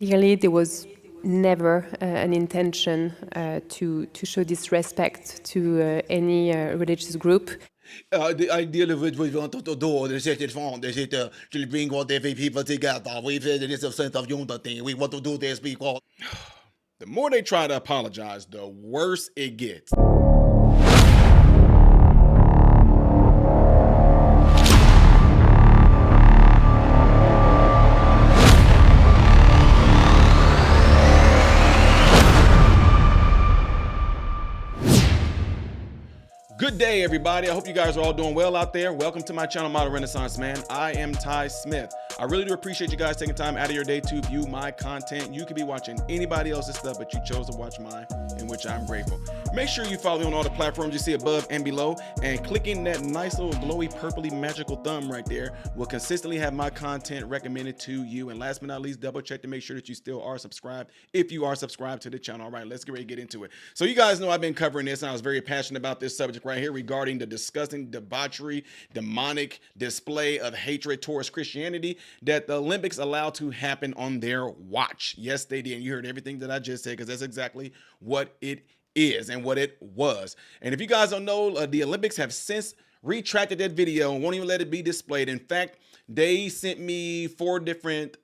Clearly, there was never an intention to show disrespect to any religious group. The idea of it we want to do is it fun, is it to bring all the people together. We've said it is a sense of unity. We want to do this because the more they try to apologize, the worse it gets. Good day, everybody. I hope you guys are all doing well out there. Welcome to my channel, Model Renaissance Man. I am Ty Smith. I really do appreciate you guys taking time out of your day to view my content. You could be watching anybody else's stuff, but you chose to watch mine, in which I'm grateful. Make sure you follow me on all the platforms you see above and below, and clicking that nice little glowy, purpley, magical thumb right there will consistently have my content recommended to you. And last but not least, double check to make sure that you still are subscribed if you are subscribed to the channel. All right, let's get ready to get into it. So you guys know I've been covering this, and I was very passionate about this subject right here regarding the disgusting, debauchery, demonic display of hatred towards Christianity that the Olympics allowed to happen on their watch. Yes, they did. And you heard everything that I just said, because that's exactly what it is and what it was. And if you guys don't know, the Olympics have since retracted that video and won't even let it be displayed. In fact, they sent me 4 different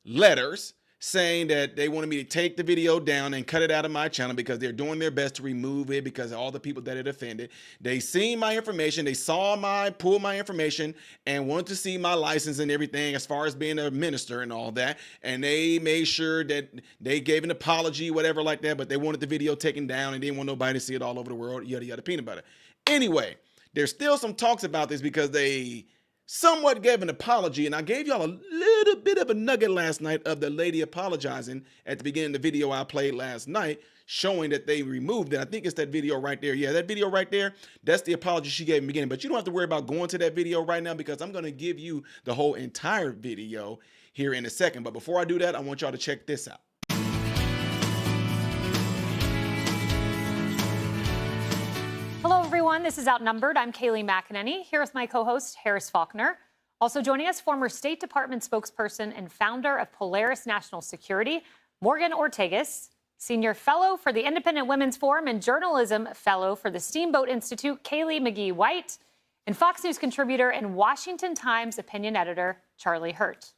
letters saying that they wanted me to take the video down and cut it out of my channel because they're doing their best to remove it because of all the people that it offended. They seen my information, they saw pulled my information and wanted to see my license and everything as far as being a minister and all that. And they made sure that they gave an apology, whatever like that, but they wanted the video taken down and didn't want nobody to see it all over the world, yada, yada, peanut butter. Anyway, there's still some talks about this because they somewhat gave an apology, and I gave y'all a little bit of a nugget last night of the lady apologizing at the beginning of the video I played last night, showing that they removed it. I think it's that video right there. Yeah, that video right there, that's the apology she gave in the beginning. But you don't have to worry about going to that video right now because I'm going to give you the whole entire video here in a second. But before I do that, I want y'all to check this out. Hello, everyone. This is Outnumbered. I'm Kayleigh McEnany, here with my co-host, Harris Faulkner. Also joining us, former State Department spokesperson and founder of Polaris National Security, Morgan Ortagus, Senior Fellow for the Independent Women's Forum and Journalism Fellow for the Steamboat Institute, Kaylee McGee-White, and Fox News contributor and Washington Times opinion editor, Charlie Hurt.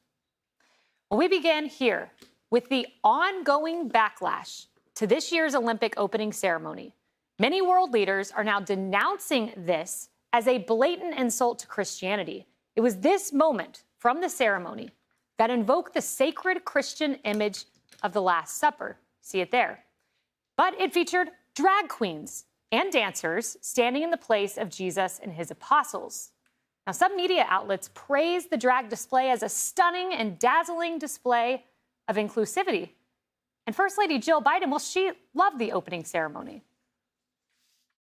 Well, we begin here with the ongoing backlash to this year's Olympic opening ceremony. Many world leaders are now denouncing this as a blatant insult to Christianity. It was this moment from the ceremony that invoked the sacred Christian image of the Last Supper. See it there. But it featured drag queens and dancers standing in the place of Jesus and his apostles. Now, some media outlets praised the drag display as a stunning and dazzling display of inclusivity. And First Lady Jill Biden, well, she loved the opening ceremony.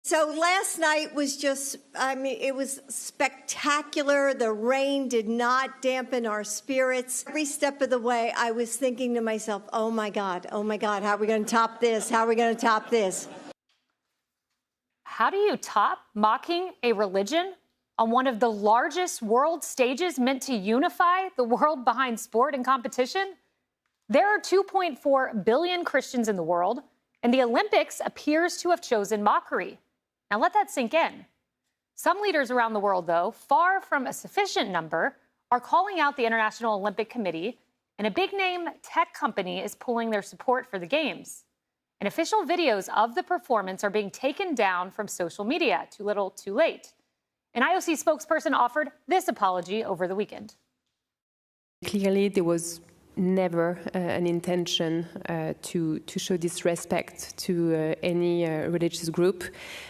So last night was just, it was spectacular. The rain did not dampen our spirits. Every step of the way, I was thinking to myself, oh my God, how are we going to top this? How are we going to top this? How do you top mocking a religion on one of the largest world stages meant to unify the world behind sport and competition? There are 2.4 billion Christians in the world, and the Olympics appears to have chosen mockery. Now let that sink in. Some leaders around the world, though, far from a sufficient number, are calling out the International Olympic Committee, and a big-name tech company is pulling their support for the Games. And official videos of the performance are being taken down from social media. Too little, too late. An IOC spokesperson offered this apology over the weekend. Clearly, there was never an intention to show disrespect to any religious group.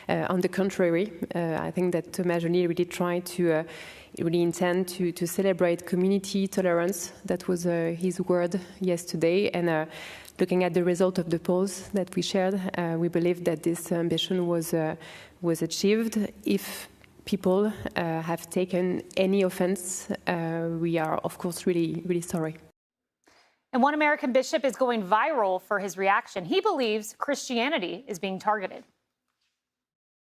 On the contrary, I think that Majoli really tried to really intend to celebrate community tolerance. That was his word yesterday. And looking at the result of the polls that we shared, we believe that this ambition was achieved. If people have taken any offense, we are, of course, really, really sorry. And one American bishop is going viral for his reaction. He believes Christianity is being targeted.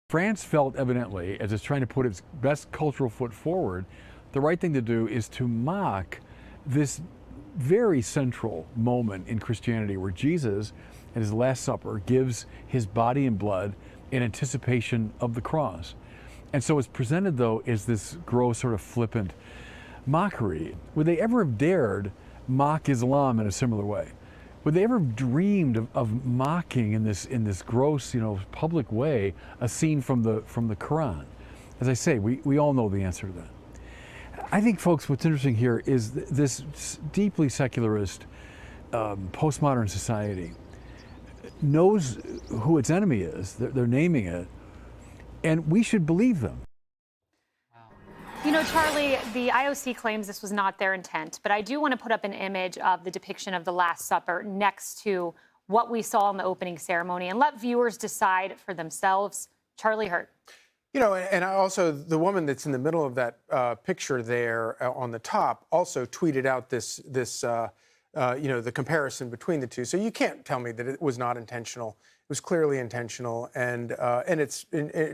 France felt evidently, as it's trying to put its best cultural foot forward, the right thing to do is to mock this very central moment in Christianity where Jesus, at his Last Supper, gives his body and blood in anticipation of the cross. And so it's presented, though, as this gross, sort of flippant mockery. Would they ever have dared mock Islam in a similar way? Would they ever have dreamed of mocking in this gross, public way a scene from the Quran? As I say, we all know the answer to that. I think, folks, what's interesting here is this deeply secularist postmodern society knows who its enemy is. They're naming it, and we should believe them. You know, Charlie, the IOC claims this was not their intent, but I do want to put up an image of the depiction of the Last Supper next to what we saw in the opening ceremony and let viewers decide for themselves. Charlie Hurt. You know, and also the woman that's in the middle of that picture there on the top also tweeted out this the comparison between the two. So you can't tell me that it was not intentional. It was clearly intentional, and it's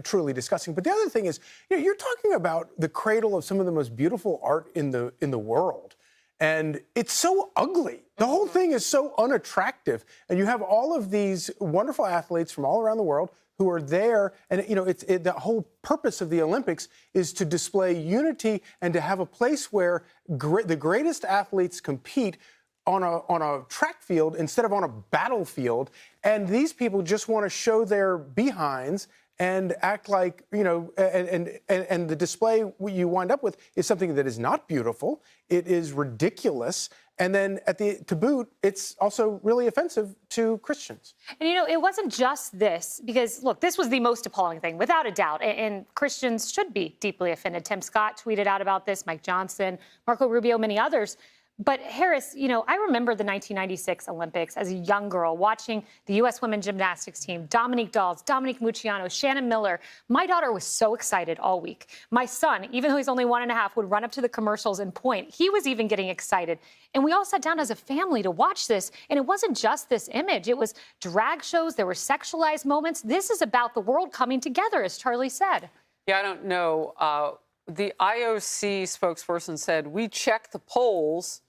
truly disgusting. But the other thing is, you're talking about the cradle of some of the most beautiful art in the world, and it's so ugly. The whole thing is so unattractive, and you have all of these wonderful athletes from all around the world who are there, and the whole purpose of the Olympics is to display unity and to have a place where the greatest athletes compete on a track field instead of on a battlefield. And these people just want to show their behinds and act like, and the display you wind up with is something that is not beautiful. It is ridiculous. And then to boot, it's also really offensive to Christians. And, it wasn't just this, because, look, this was the most appalling thing, without a doubt. And Christians should be deeply offended. Tim Scott tweeted out about this, Mike Johnson, Marco Rubio, many others. But Harris, I remember the 1996 Olympics as a young girl watching the U.S. women's gymnastics team, Dominique Dawes, Dominique Mucciano, Shannon Miller. My daughter was so excited all week. My son, even though he's only 1.5, would run up to the commercials and point. He was even getting excited. And we all sat down as a family to watch this. And it wasn't just this image. It was drag shows. There were sexualized moments. This is about the world coming together, as Charlie said. Yeah, I don't know. The IOC spokesperson said, "We checked the polls, ...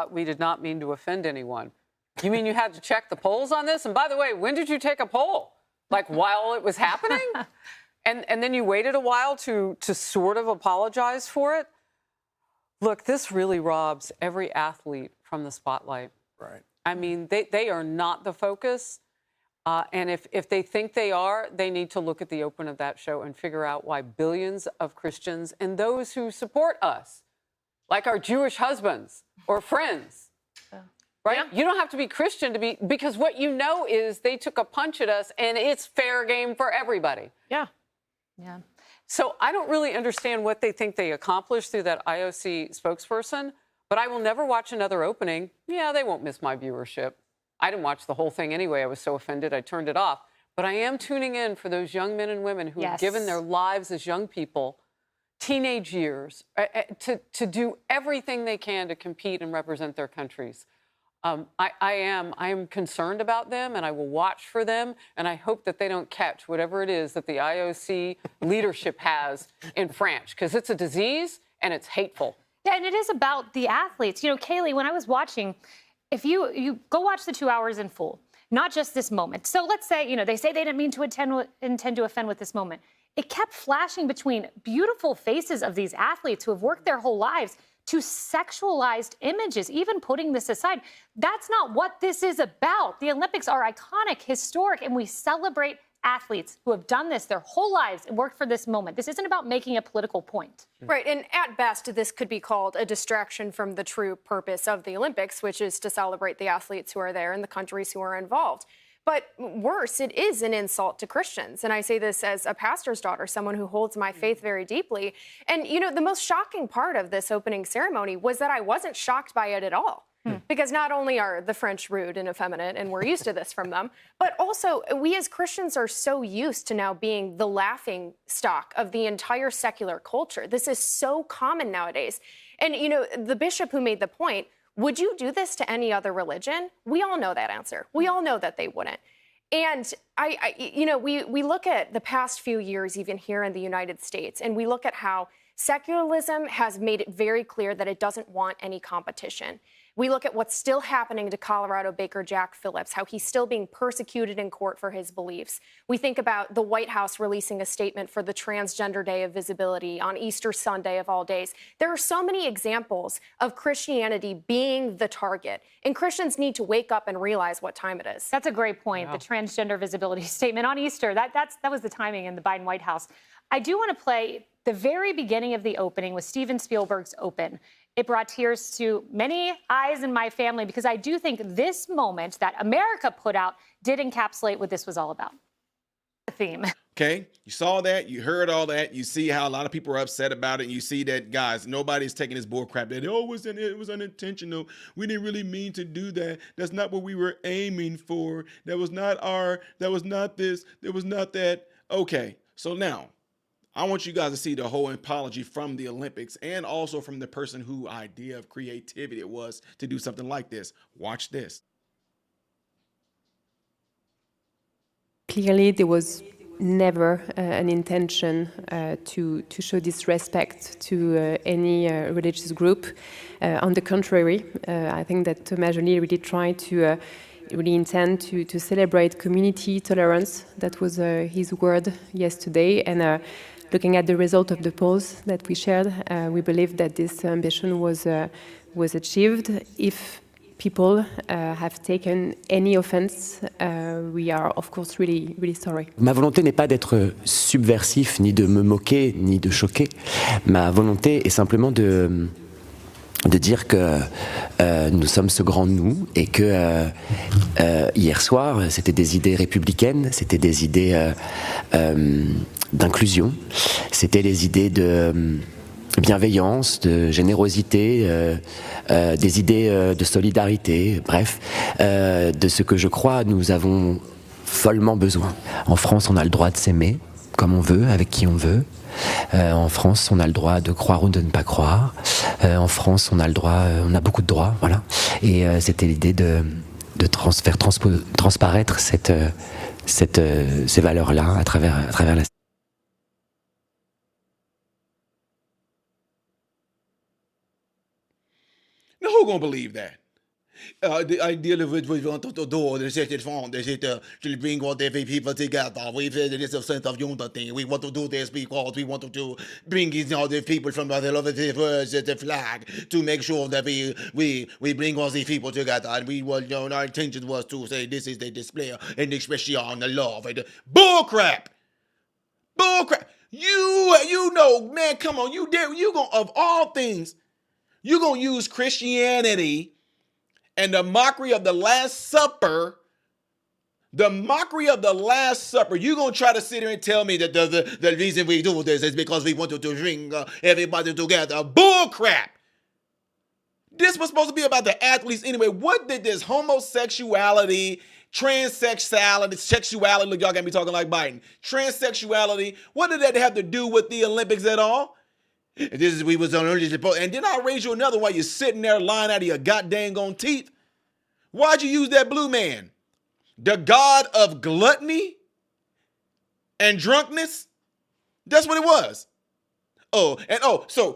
We did not mean to offend anyone." You mean you had to check the polls on this? And by the way, when did you take a poll? Like while it was happening? and then you waited a while to sort of apologize for it? Look, this really robs every athlete from the spotlight. Right. I mean, they are not the focus. And if they think they are, they need to look at the open of that show and figure out why billions of Christians and those who support us, like our Jewish husbands or friends, right? Yeah. You don't have to be Christian because what you know is they took a punch at us and it's fair game for everybody. Yeah. Yeah. So I don't really understand what they think they accomplished through that IOC spokesperson, but I will never watch another opening. Yeah, they won't miss my viewership. I didn't watch the whole thing anyway. I was so offended, I turned it off. But I am tuning in for those young men and women who have given their lives as young people, teenage years, to do everything they can to compete and represent their countries. I am concerned about them, and I will watch for them, and I hope that they don't catch whatever it is that the IOC leadership has in France, because it's a disease and it's hateful. Yeah, and it is about the athletes. Kaylee, when I was watching, if you go watch the 2 hours in full, not just this moment. So let's say, they say they didn't mean to intend to offend with this moment. It kept flashing between beautiful faces of these athletes who have worked their whole lives to sexualized images, even putting this aside. That's not what this is about. The Olympics are iconic, historic, and we celebrate athletes who have done this their whole lives and worked for this moment. This isn't about making a political point. Right, and at best, this could be called a distraction from the true purpose of the Olympics, which is to celebrate the athletes who are there and the countries who are involved. But worse, it is an insult to Christians. And I say this as a pastor's daughter, someone who holds my faith very deeply. And, the most shocking part of this opening ceremony was that I wasn't shocked by it at all. Because not only are the French rude and effeminate, and we're used to this from them, but also we as Christians are so used to now being the laughing stock of the entire secular culture. This is so common nowadays. And, the bishop who made the point, would you do this to any other religion? We all know that answer. We all know that they wouldn't. And we look at the past few years, even here in the United States, and we look at how secularism has made it very clear that it doesn't want any competition. We look at what's still happening to Colorado Baker Jack Phillips, how he's still being persecuted in court for his beliefs. We think about the White House releasing a statement for the Transgender Day of Visibility on Easter Sunday of all days. There are so many examples of Christianity being the target, and Christians need to wake up and realize what time it is. That's a great point. The transgender visibility statement on Easter. That was the timing in the Biden White House. I do want to play the very beginning of the opening with Steven Spielberg's Open. It brought tears to many eyes in my family because I do think this moment that America put out did encapsulate what this was all about. The theme. Okay, you saw that, you heard all that, you see how a lot of people are upset about it, and you see that, guys, nobody's taking this bull crap that, oh, it was unintentional. We didn't really mean to do that. That's not what we were aiming for. That was not this, that was not that. Okay, so now, I want you guys to see the whole apology from the Olympics and also from the person whose idea of creativity it was to do something like this. Watch this. Clearly, there was never an intention to show disrespect to any religious group. On the contrary, I think that Thomas Joly really tried to really intend to celebrate community tolerance. That was his word yesterday. And looking at the result of the polls that we shared, we believe that this ambition was achieved. If people have taken any offense, we are of course really, really sorry. Ma volonté n'est pas d'être subversif, ni de me moquer, ni de choquer. Ma volonté est simplement de dire que nous sommes ce grand nous et que hier soir, c'était des idées républicaines, c'était des idées d'inclusion, c'était les idées de bienveillance, de générosité, des idées de solidarité, bref, de ce que je crois nous avons follement besoin. En France, on a le droit de s'aimer comme on veut, avec qui on veut. En France, on a le droit de croire ou de ne pas croire. En France, on a le droit, on a beaucoup de droits, voilà. Et c'était l'idée de faire transparaître ces valeurs-là à travers la. Now, who gonna believe that? The idea of what we want to do, the set it from, the set to bring all the people together. We said it is a sense of unity. We want to do this because we want to bring in all the people from all over the world, the flag, to make sure that we bring all the people together. And we were, our intention was to say this is the display and expression on the love. Bull crap! Bull crap! You know, man, come on, you gonna, of all things, you gonna use Christianity and the mockery of the Last Supper, you're going to try to sit here and tell me that the reason we do this is because we wanted to bring everybody together. Bull crap. This was supposed to be about the athletes anyway. What did this homosexuality, transsexuality, sexuality, look, y'all got me talking like Biden, transsexuality, what did that have to do with the Olympics at all? We was on early, and then I'll raise you another while you're sitting there lying out of your goddamn on teeth. Why'd you use that blue man? The god of gluttony and drunkenness? That's what it was. So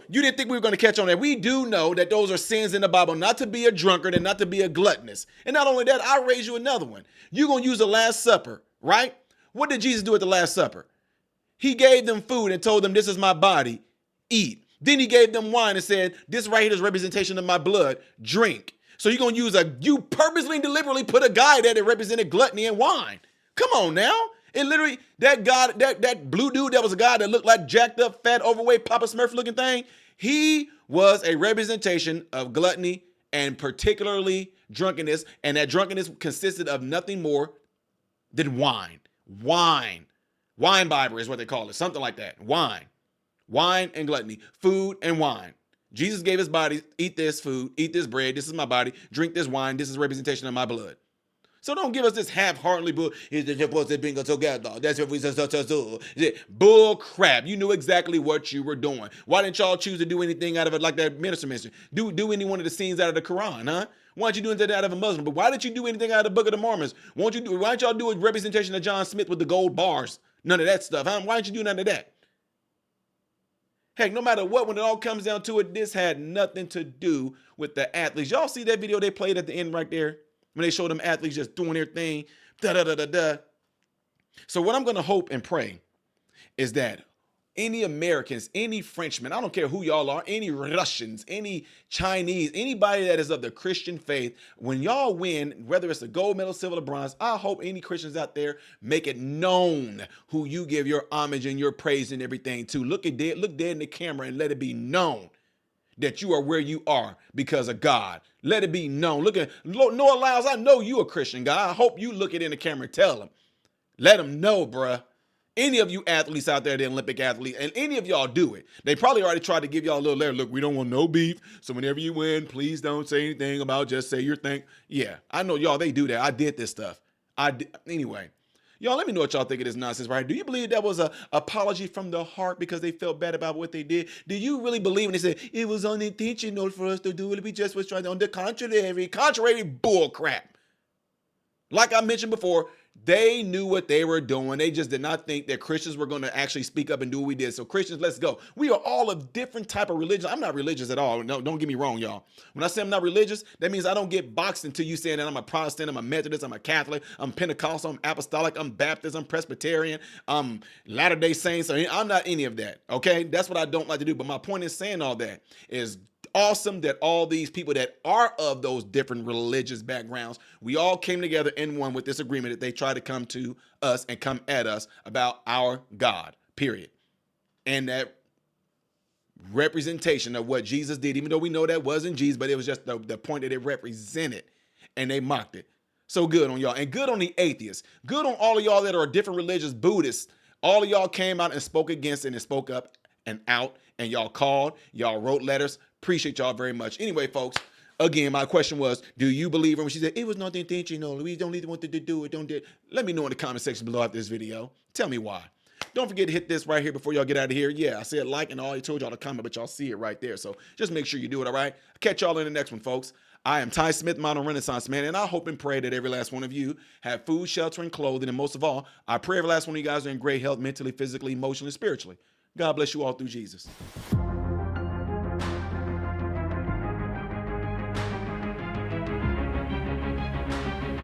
you didn't think we were going to catch on that. We do know that those are sins in the Bible, not to be a drunkard and not to be a gluttonous. And not only that, I'll raise you another one. You're going to use the Last Supper, right? What did Jesus do at the Last Supper? He gave them food and told them, this is my body. Eat. Then he gave them wine and said, this right here is representation of my blood. Drink. So you're going to use you purposely and deliberately put a guy there that represented gluttony and wine. Come on now. It literally, that blue dude that was a guy that looked like jacked up, fat, overweight, Papa Smurf looking thing. He was a representation of gluttony and particularly drunkenness. And that drunkenness consisted of nothing more than wine. Wine Bible is what they call it. Something like that. Wine and gluttony, food and wine. Jesus gave his body, eat this food, eat this bread, this is my body, drink this wine, this is representation of my blood. So don't give us this half-heartedly bull, it's supposed to bring us together. That's what we supposed to do. Bull crap. You knew exactly what you were doing. Why didn't y'all choose to do anything out of it like that minister mentioned? Do any one of the scenes out of the Quran, huh? Why don't you do anything out of a Muslim? But why didn't you do anything out of the Book of the Mormons? Why don't y'all do a representation of John Smith with the gold bars? None of that stuff, huh? Why didn't you do none of that? Heck, no matter what, when it all comes down to it, this had nothing to do with the athletes. Y'all see that video they played at the end right there? When they showed them athletes just doing their thing, da-da-da-da-da. So what I'm going to hope and pray is that any Americans, any Frenchmen, I don't care who y'all are, any Russians, any Chinese, anybody that is of the Christian faith, when y'all win, whether it's a gold medal, silver, or bronze, I hope any Christians out there make it known who you give your homage and your praise and everything to. Look dead in the camera and let it be known that you are where you are because of God. Let it be known. Look at Noah Lyles. I know you a Christian guy. I hope you look it in the camera and tell him. Let them know, bruh. Any of you athletes out there, the Olympic athletes, and any of y'all do it. They probably already tried to give y'all a little letter. Look, we don't want no beef. So whenever you win, please don't say anything about, just say your thing. Yeah, I know y'all, they do that. I did this stuff. Anyway, y'all, let me know what y'all think of this nonsense, right? Do you believe that was an apology from the heart because they felt bad about what they did? Do you really believe when they said it was unintentional for us to do it? We just was trying to, on the contrary bull crap. Like I mentioned before, they knew what they were doing. They just did not think that Christians were going to actually speak up and do what we did. So Christians, let's go. We are all of different type of religion. I'm not religious at all. No, don't get me wrong, y'all. When I say I'm not religious, that means I don't get boxed into you saying that I'm a Protestant, I'm a Methodist, I'm a Catholic, I'm Pentecostal, I'm Apostolic, I'm Baptist, I'm Presbyterian, I'm Latter-day Saints. I'm not any of that, okay? That's what I don't like to do. But my point in saying all that is awesome that all these people that are of those different religious backgrounds, we all came together in one with this agreement that they try to come to us and come at us about our God, period. And that representation of what Jesus did, even though we know that wasn't Jesus, but it was just the point that it represented, and they mocked it. So good on y'all, and good on the atheists. Good on all of y'all that are different religious Buddhists. All of y'all came out and spoke against it and spoke up and out, and y'all called, y'all wrote letters. Appreciate y'all very much. Anyway, folks, again, my question was, do you believe her when she said, it was not intentional, we don't even want to do it, don't do it? Let me know in the comment section below after this video. Tell me why. Don't forget to hit this right here before y'all get out of here. Yeah, I said like, and I already told y'all to comment, but y'all see it right there. So just make sure you do it, all right? Catch y'all in the next one, folks. I am Ty Smith, Modern Renaissance Man, and I hope and pray that every last one of you have food, shelter, and clothing. And most of all, I pray every last one of you guys are in great health, mentally, physically, emotionally, spiritually. God bless you all through Jesus.